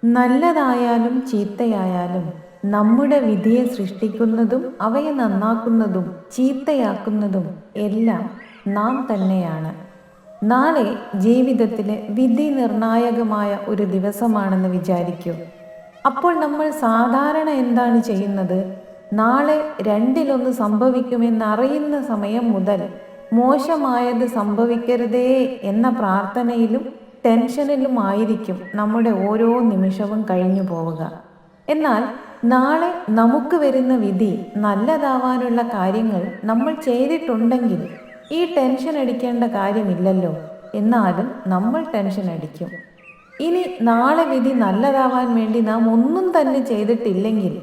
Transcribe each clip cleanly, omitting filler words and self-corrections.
നല്ലതായാലും ചീത്തയായാലും നമ്മുടെ വിധിയെ സൃഷ്ടിക്കുന്നതും അവയെ നന്നാക്കുന്നതും ചീത്തയാക്കുന്നതും എല്ലാം നാം തന്നെയാണ്. നാളെ ജീവിതത്തിലെ വിധി നിർണായകമായ ഒരു ദിവസമാണെന്ന് വിചാരിക്കൂ. അപ്പോൾ നമ്മൾ സാധാരണ എന്താണ് ചെയ്യുന്നത്? നാളെ രണ്ടിലൊന്ന് സംഭവിക്കുമെന്നറിയുന്ന സമയം മുതൽ മോശമായത് സംഭവിക്കരുതേ എന്ന പ്രാർത്ഥനയിലും ടെൻഷനിലുമായിരിക്കും നമ്മുടെ ഓരോ നിമിഷവും കഴിഞ്ഞു പോവുക. എന്നാൽ നാളെ നമുക്ക് വരുന്ന വിധി നല്ലതാവാനുള്ള കാര്യങ്ങൾ നമ്മൾ ചെയ്തിട്ടുണ്ടെങ്കിൽ ഈ ടെൻഷൻ അടിക്കേണ്ട കാര്യമില്ലല്ലോ. എന്നാലും നമ്മൾ ടെൻഷൻ അടിക്കും. ഇനി നാളെ വിധി നല്ലതാവാൻ വേണ്ടി നാം ഒന്നും തന്നെ ചെയ്തിട്ടില്ലെങ്കിൽ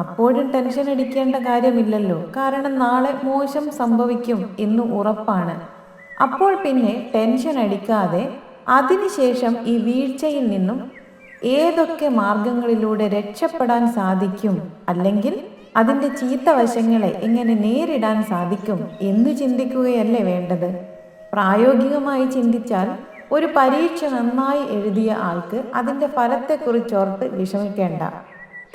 അപ്പോഴും ടെൻഷൻ അടിക്കേണ്ട കാര്യമില്ലല്ലോ. കാരണം നാളെ മോശം സംഭവിക്കും എന്ന് ഉറപ്പാണ്. അപ്പോൾ പിന്നെ ടെൻഷൻ അടിക്കാതെ അതിനുശേഷം ഈ വീഴ്ചയിൽ നിന്നും ഏതൊക്കെ മാർഗങ്ങളിലൂടെ രക്ഷപ്പെടാൻ സാധിക്കും, അല്ലെങ്കിൽ അതിൻ്റെ ചീത്ത വശങ്ങളെ എങ്ങനെ നേരിടാൻ സാധിക്കും എന്ന് ചിന്തിക്കുകയല്ലേ വേണ്ടത്. പ്രായോഗികമായി ചിന്തിച്ചാൽ ഒരു പരീക്ഷ നന്നായി എഴുതിയ ആൾക്ക് അതിൻ്റെ ഫലത്തെക്കുറിച്ചോർത്ത് വിഷമിക്കേണ്ട.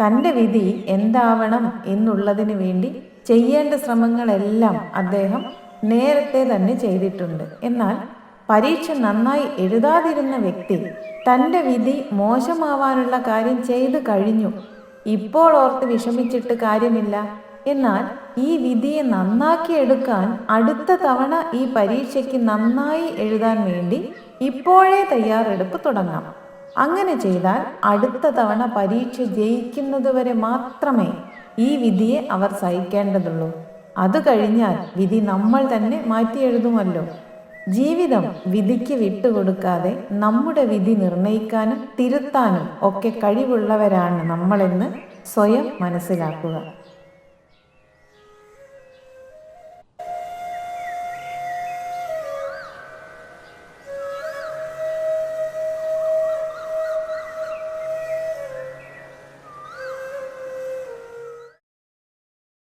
തൻ്റെ വിധി എന്താവണം എന്നുള്ളതിന് വേണ്ടി ചെയ്യേണ്ട ശ്രമങ്ങളെല്ലാം അദ്ദേഹം നേരത്തെ തന്നെ ചെയ്തിട്ടുണ്ട്. എന്നാൽ പരീക്ഷ നന്നായി എഴുതാതിരുന്ന വ്യക്തി തൻ്റെ വിധി മോശമാവാനുള്ള കാര്യം ചെയ്തു കഴിഞ്ഞു. ഇപ്പോൾ ഓർത്ത് വിഷമിച്ചിട്ട് കാര്യമില്ല. എന്നാൽ ഈ വിധിയെ നന്നാക്കിയെടുക്കാൻ അടുത്ത തവണ ഈ പരീക്ഷയ്ക്ക് നന്നായി എഴുതാൻ വേണ്ടി ഇപ്പോഴേ തയ്യാറെടുപ്പ് തുടങ്ങാം. അങ്ങനെ ചെയ്താൽ അടുത്ത തവണ പരീക്ഷ ജയിക്കുന്നതുവരെ മാത്രമേ ഈ വിധിയെ അവർ സഹിക്കേണ്ടതുള്ളൂ. അത് കഴിഞ്ഞാൽ വിധി നമ്മൾ തന്നെ മാറ്റി എഴുതുമല്ലോ. ജീവിതം വിധിക്ക് വിട്ടുകൊടുക്കാതെ നമ്മുടെ വിധി നിർണയിക്കാനും തിരുത്താനും ഒക്കെ കഴിവുള്ളവരാണ് നമ്മളെന്ന് സ്വയം മനസ്സിലാക്കുക.